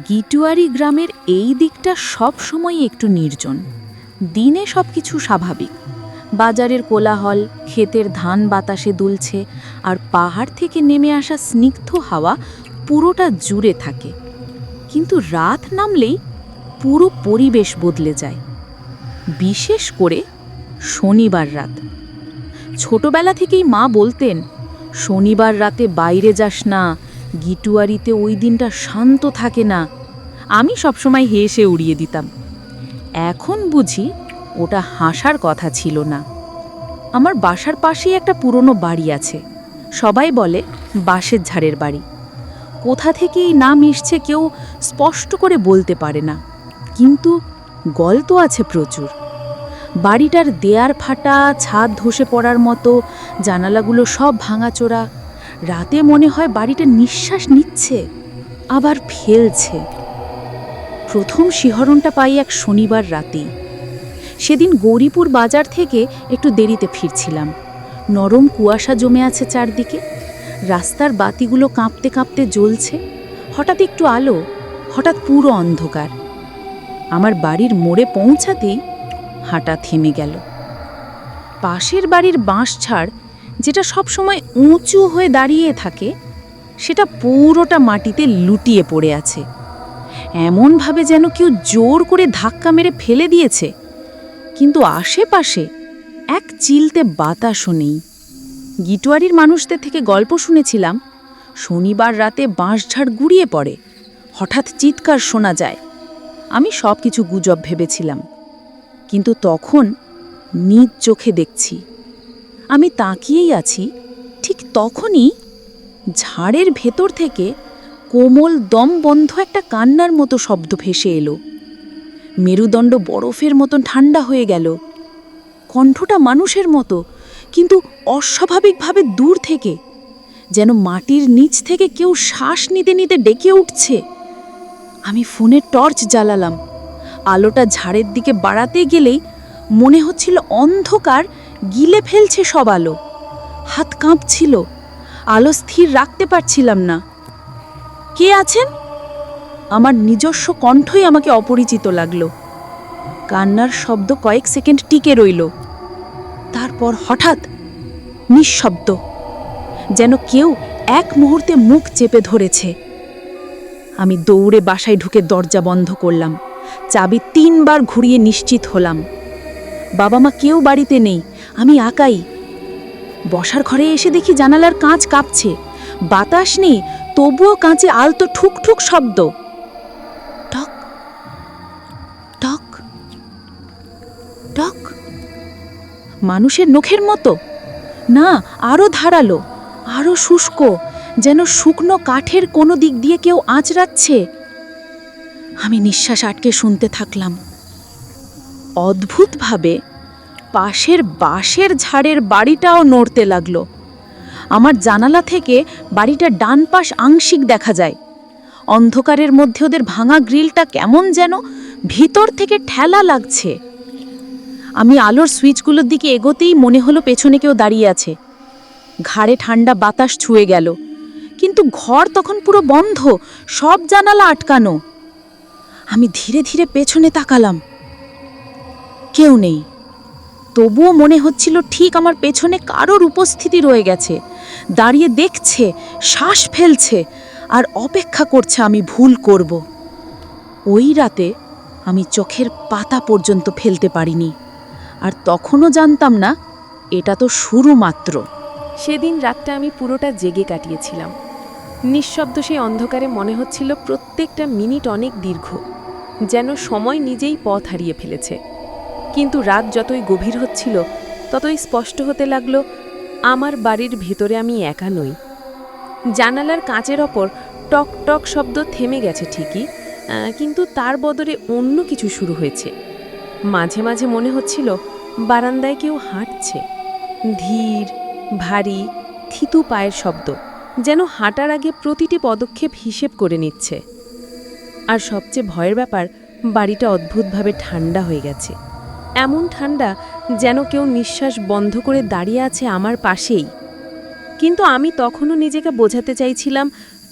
গিটুয়ারি গ্রামের এই দিকটা সব সময় একটু নির্জন। দিনে সব কিছু স্বাভাবিক, বাজারের কোলাহল, ক্ষেতের ধান বাতাসে দুলছে, আর পাহাড় থেকে নেমে আসা স্নিগ্ধ হাওয়া পুরোটা জুড়ে থাকে। কিন্তু রাত নামলেই পুরো পরিবেশ বদলে যায়, বিশেষ করে শনিবার রাত। ছোটবেলা থেকেই মা বলতেন, শনিবার রাতে বাইরে যাস না, গিটুয়ারিতে ওই দিনটা শান্ত থাকে না। আমি সবসময় হেসে উড়িয়ে দিতাম। এখন বুঝি ওটা হাসার কথা ছিল না। আমার বাসার পাশেই একটা পুরনো বাড়ি আছে, সবাই বলে বাঁশের ঝাড়ের বাড়ি। কোথা থেকে এই নাম এসছে কেউ স্পষ্ট করে বলতে পারে না, কিন্তু গল্প আছে প্রচুর। বাড়িটার দেয়ার ফাটা, ছাদ ধসে পড়ার মতো, জানালাগুলো সব ভাঙাচোরা। রাতে মনে হয় বাড়িটা নিঃশ্বাস নিচ্ছে আবার ফেলছে। প্রথম শিহরণটা পাই এক শনিবার রাতেই। সেদিন গৌরীপুর বাজার থেকে একটু দেরিতে ফিরছিলাম। নরম কুয়াশা জমে আছে চারদিকে, রাস্তার বাতিগুলো কাঁপতে কাঁপতে জ্বলছে। হঠাৎ একটু আলো, হঠাৎ পুরো অন্ধকার। আমার বাড়ির মোড়ে পৌঁছাতেই হাঁটা থেমে গেল। পাশের বাড়ির বাঁশঝাড়, যেটা সবসময় উঁচু হয়ে দাঁড়িয়ে থাকে, সেটা পুরোটা মাটিতে লুটিয়ে পড়ে আছে, এমনভাবে যেন কেউ জোর করে ধাক্কা মেরে ফেলে দিয়েছে। কিন্তু আশেপাশে এক চিলতে বাতাসও নেই। গিটুয়ারির মানুষদের থেকে গল্প শুনেছিলাম, শনিবার রাতে বাঁশঝাড় গুড়িয়ে পড়ে, হঠাৎ চিৎকার শোনা যায়। আমি সব কিছু গুজব ভেবেছিলাম, কিন্তু তখন নিজ চোখে দেখছি। আমি তাকিয়েই আছি, ঠিক তখনই ঝাড়ের ভেতর থেকে কোমল দমবন্ধ একটা কান্নার মতো শব্দ ভেসে এলো। মেরুদণ্ড বরফের মতন ঠান্ডা হয়ে গেল। কণ্ঠটা মানুষের মতো, কিন্তু অস্বাভাবিকভাবে দূর থেকে, যেন মাটির নিচ থেকে কেউ শ্বাস নিতে নিতে ডেকে উঠছে। আমি ফোনের টর্চ জ্বালালাম। আলোটা ঝাড়ের দিকে বাড়াতে গেলেই মনে হচ্ছিল অন্ধকার গিলে ফেলছে সব আলো। হাত কাঁপছিল, আলো স্থির রাখতে পারছিলাম না। কে আছেন? আমার নিজস্ব কণ্ঠই আমাকে অপরিচিত লাগলো। কান্নার শব্দ কয়েক সেকেন্ড টিকে রইল, তারপর হঠাৎ নিঃশব্দ, যেন কেউ এক মুহূর্তে মুখ চেপে ধরেছে। আমি দৌড়ে বাসায় ঢুকে দরজা বন্ধ করলাম, চাবি 3 বার ঘুরিয়ে নিশ্চিত হলাম বাবা মা কেউ বাড়িতে নেই, আমি একাই। বসার ঘরে এসে দেখি জানালার কাঁচ কাঁপছে, বাতাস নেই, তবুও কাঁচে আলতো ঠুকঠুক শব্দ। টক টক টক, মানুষের নখের মতো না, আরো ধারালো, আরো শুষ্ক, যেন শুকনো কাঠের কোনো দিক দিয়ে কেউ আঁচড়াচ্ছে। আমি নিঃশ্বাস আটকে শুনতে থাকলাম। অদ্ভুতভাবে পাশের বাঁশের ঝাড়ের বাড়িটাও নড়তে লাগলো। আমার জানালা থেকে বাড়িটার ডান পাশ আংশিক দেখা যায়। অন্ধকারের মধ্যে ওদের ভাঙা গ্রিলটা কেমন যেন ভিতর থেকে ঠেলা লাগছে। আমি আলোর সুইচগুলোর দিকে এগোতেই মনে হলো পেছনে কেউ দাঁড়িয়ে আছে। ঘাড়ে ঠান্ডা বাতাস ছুঁয়ে গেল, কিন্তু ঘর তখন পুরো বন্ধ, সব জানালা আটকানো। আমি ধীরে ধীরে পেছনে তাকালাম, কেউ নেই। তবুও মনে হচ্ছিল ঠিক আমার পেছনে কারোর উপস্থিতি রয়ে গেছে, দাঁড়িয়ে দেখছে, শ্বাস ফেলছে, আর অপেক্ষা করছে আমি ভুল করব। ওই রাতে আমি চোখের পাতা পর্যন্ত ফেলতে পারিনি, আর তখনও জানতাম না এটা তো শুরু মাত্র। সেদিন রাতটা আমি পুরোটা জেগে কাটিয়েছিলাম। নিঃশব্দ সেই অন্ধকারে মনে হচ্ছিল প্রত্যেকটা মিনিট অনেক দীর্ঘ, যেন সময় নিজেই পথ হারিয়ে ফেলেছে। কিন্তু রাত যতই গভীর হচ্ছিল, ততই স্পষ্ট হতে লাগলো আমার বাড়ির ভেতরে আমি একা নই। জানালার কাঁচের ওপর টক টক শব্দ থেমে গেছে ঠিকই, কিন্তু তার বদলে অন্য কিছু শুরু হয়েছে। মাঝে মাঝে মনে হচ্ছিল বারান্দায় কেউ হাঁটছে, ধীর, ভারী, থিতু পায়ের শব্দ, যেন হাঁটার আগে প্রতিটি পদক্ষেপ হিসেব করে নিচ্ছে। আর সবচেয়ে ভয়ের ব্যাপার, বাড়িটা অদ্ভুতভাবে ঠান্ডা হয়ে গেছে। এমন ঠান্ডা যেন কেউ নিঃশ্বাস বন্ধ করে দাঁড়িয়ে আছে আমার পাশেই। কিন্তু আমি তখনও নিজেকে বোঝাতে চাইছিলাম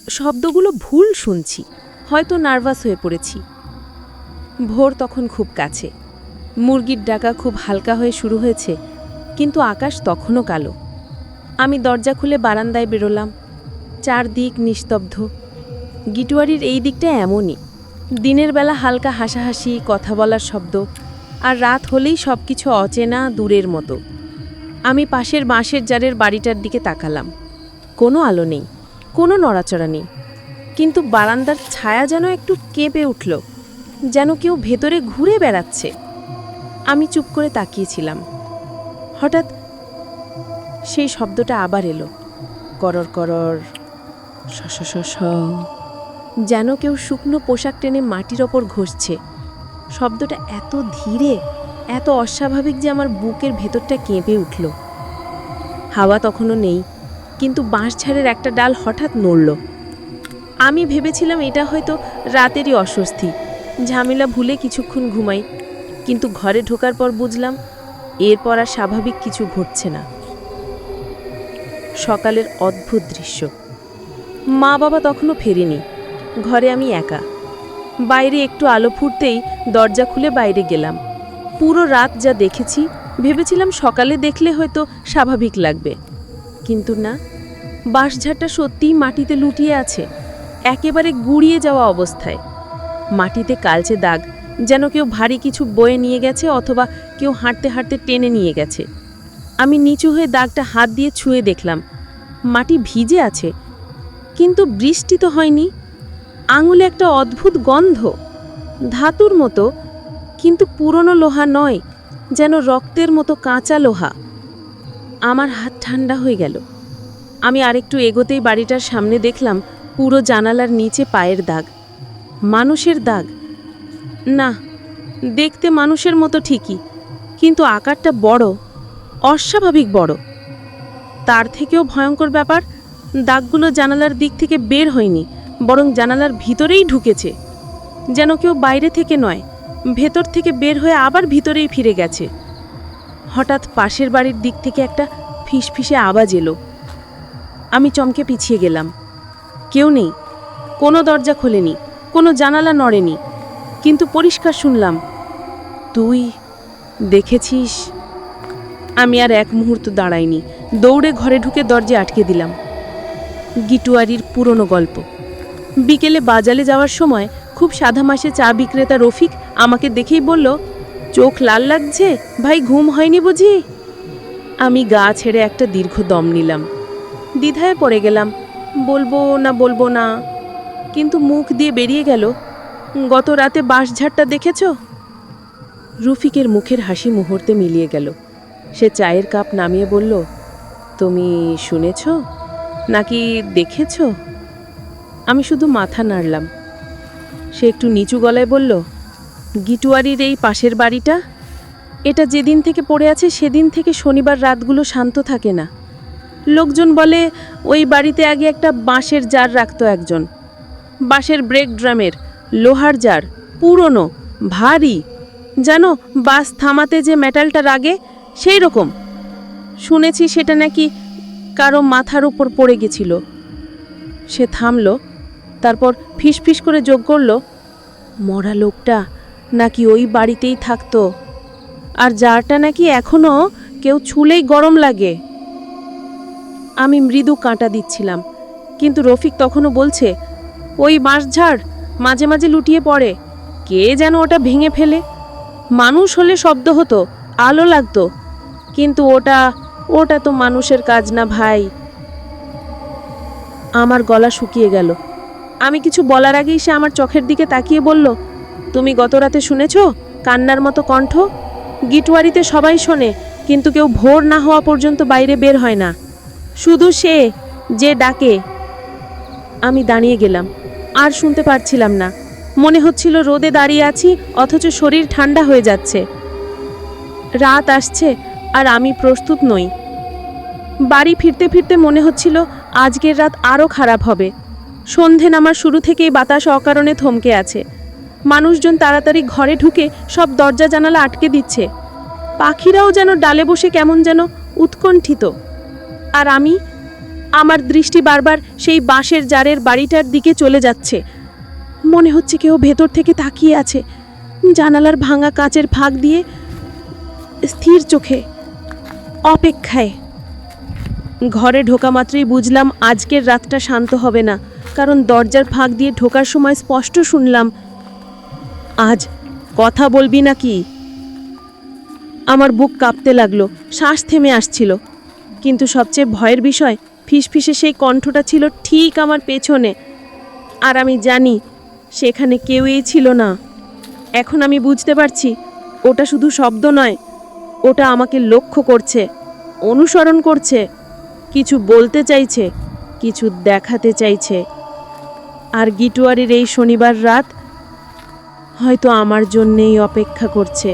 শব্দগুলো ভুল শুনছি, হয়তো নার্ভাস হয়ে পড়েছি। ভোর তখন খুব কাছে। মুরগির ডাকা খুব হালকা হয়ে শুরু হয়েছে, কিন্তু আকাশ তখনও কালো। আমি দরজা খুলে বারান্দায় বেরোলাম। চারদিক নিস্তব্ধ। গিটুয়ারির এই দিকটা এমনই। দিনের বেলা হালকা হাসাহাসি, কথা বলার শব্দ, আর রাত হলেই সব কিছু অচেনা, দূরের মতো। আমি পাশের বাঁশের জারের বাড়িটার দিকে তাকালাম। কোনো আলো নেই, কোনো নড়াচড়া নেই, কিন্তু বারান্দার ছায়া যেন একটু কেঁপে উঠল, যেন কেউ ভেতরে ঘুরে বেড়াচ্ছে। আমি চুপ করে তাকিয়েছিলাম। হঠাৎ সেই শব্দটা আবার এলো, করর করর, শ শ শ শ, যেন কেউ শুকনো পোশাক টেনে মাটির ওপর ঘষছে। শব্দটা এত ধীরে, এত অস্বাভাবিক যে আমার বুকের ভেতরটা কেঁপে উঠল। হাওয়া তখনও নেই, কিন্তু বাঁশঝাড়ের একটা ডাল হঠাৎ নড়ল। আমি ভেবেছিলাম এটা হয়তো রাতেরই অস্বস্তি, ঝামেলা ভুলে কিছুক্ষণ ঘুমাই, কিন্তু ঘরে ঢোকার পর বুঝলাম এরপর আর স্বাভাবিক কিছু ঘটছে না। সকালের অদ্ভুত দৃশ্য। মা বাবা তখনও ফেরেনি। ঘরে আমি একা। বাইরে একটু আলো ফুটতেই দরজা খুলে বাইরে গেলাম। পুরো রাত যা দেখেছি, ভেবেছিলাম সকালে দেখলে হয়তো স্বাভাবিক লাগবে, কিন্তু না। বাঁশঝাড়টা সত্যিই মাটিতে লুটিয়ে আছে, একেবারে গুঁড়িয়ে যাওয়া অবস্থায়। মাটিতে কালচে দাগ, যেন কেউ ভারী কিছু বয়ে নিয়ে গেছে অথবা কেউ হাঁটতে হাঁটতে টেনে নিয়ে গেছে। আমি নিচু হয়ে দাগটা হাত দিয়ে ছুঁয়ে দেখলাম, মাটি ভিজে আছে, কিন্তু বৃষ্টি তো হয়নি। আঙুলে একটা অদ্ভুত গন্ধ, ধাতুর মতো, কিন্তু পুরনো লোহা নয়, যেন রক্তের মতো কাঁচা লোহা। আমার হাত ঠান্ডা হয়ে গেল। আমি আরেকটু এগোতেই বাড়িটার সামনে দেখলাম পুরো জানালার নিচে পায়ের দাগ। মানুষের দাগ না, দেখতে মানুষের মতো ঠিকই, কিন্তু আকারটা বড়, অস্বাভাবিক বড়। তার থেকেও ভয়ঙ্কর ব্যাপার, দাগগুলো জানালার দিক থেকে বের হয়নি, বরং জানালার ভিতরেই ঢুকেছে। যেন কেউ বাইরে থেকে নয়, ভেতর থেকে বের হয়ে আবার ভিতরেই ফিরে গেছে। হঠাৎ পাশের বাড়ির দিক থেকে একটা ফিসফিসে আওয়াজ এলো। আমি চমকে পিছিয়ে গেলাম। কেউ নেই, কোনো দরজা খোলেনি, কোনো জানালা নড়েনি, কিন্তু পরিষ্কার শুনলাম, তুই দেখেছিস? আমি আর এক মুহূর্ত দাঁড়াইনি, দৌড়ে ঘরে ঢুকে দরজা আটকে দিলাম। গিটুয়ারির পুরনো গল্প। বিকেলে বাজারে যাওয়ার সময় খুব সাদামাসে চা বিক্রেতা রফিক আমাকে দেখেই বলল, চোখ লাল লাগছে, ভাই ঘুম হয়নি বুঝি? আমি গা ছেড়ে একটা দীর্ঘ দম নিলাম। দ্বিধায় পড়ে গেলাম, বলবো না, কিন্তু মুখ দিয়ে বেরিয়ে গেল, গত রাতে বাঁশঝাড়টা দেখেছ? রফিকের মুখের হাসি মুহূর্তে মিলিয়ে গেল। সে চায়ের কাপ নামিয়ে বলল, তুমি শুনেছ নাকি দেখেছ? আমি শুধু মাথা নাড়লাম। সে একটু নিচু গলায় বলল, গিটুয়ারির এই পাশের বাড়িটা, এটা যেদিন থেকে পড়ে আছে সেদিন থেকে শনিবার রাতগুলো শান্ত থাকে না। লোকজন বলে ওই বাড়িতে আগে একটা বাঁশের জার রাখতো একজন, বাঁশের ব্রেক ড্রামের, লোহার জার, পুরনো, ভারী, জানো বাস থামাতে যে মেটালটা লাগে সেই রকম। শুনেছি সেটা নাকি কারো মাথার উপর পড়ে গেছিল। সে থামল, তারপর ফিসফিস করে যোগ করল, মরা লোকটা নাকি ওই বাড়িতেই থাকতো, আর জারটা নাকি এখনো কেউ ছুলেই গরম লাগে। আমি মৃদু কাঁটা দিচ্ছিলাম, কিন্তু রফিক তখনও বলছে, ওই বাঁশঝাড় মাঝে মাঝে লুটিয়ে পড়ে, কে যেন ওটা ভেঙে ফেলে। মানুষ হলে শব্দ হতো, আলো লাগতো, কিন্তু ওটা তো মানুষের কাজ না ভাই। আমার গলা শুকিয়ে গেল। আমি কিছু বলার আগেই সে আমার চোখের দিকে তাকিয়ে বলল, তুমি গত রাতে শুনেছ কান্নার মতো কণ্ঠ? গিটুয়ারিতে সবাই শোনে, কিন্তু কেউ ভোর না হওয়া পর্যন্ত বাইরে বের হয় না, শুধু সে যে ডাকে। আমি দাঁড়িয়ে গেলাম, আর শুনতে পারছিলাম না। মনে হচ্ছিল রোদে দাঁড়িয়ে আছি, অথচ শরীর ঠান্ডা হয়ে যাচ্ছে। রাত আসছে আর আমি প্রস্তুত নই। বাড়ি ফিরতে ফিরতে মনে হচ্ছিল আজকের রাত আরও খারাপ হবে। সন্ধে নামার শুরু থেকেই বাতাস অকারণে থমকে আছে। মানুষজন তাড়াতাড়ি ঘরে ঢুকে সব দরজা জানালা আটকে দিচ্ছে। পাখিরাও যেন ডালে বসে কেমন যেন উৎকণ্ঠিত। আর আমার দৃষ্টি বারবার সেই বাঁশের জারের বাড়িটার দিকে চলে যাচ্ছে। মনে হচ্ছে কেউ ভেতর থেকে তাকিয়ে আছে, জানালার ভাঙা কাচের ফাঁক দিয়ে, স্থির চোখে, অপেক্ষায়। ঘরে ঢোকা মাত্রই বুঝলাম আজকের রাতটা শান্ত হবে না, কারণ দরজার ফাঁক দিয়ে ঢোকার সময় স্পষ্ট শুনলাম, আজ কথা বলবি নাকি? আমার বুক কাঁপতে লাগলো, শ্বাস থেমে আসছিল। কিন্তু সবচেয়ে ভয়ের বিষয়, ফিসফিসে সেই কণ্ঠটা ছিল ঠিক আমার পেছনে। আর আমি জানি সেখানে কেউই ছিল না। এখন আমি বুঝতে পারছি ওটা শুধু শব্দ নয়, ওটা আমাকে লক্ষ্য করছে, অনুসরণ করছে, কিছু বলতে চাইছে, কিছু দেখাতে চাইছে। আর গিটুয়ারির এই শনিবার রাত হয়তো আমার জন্যেই অপেক্ষা করছে।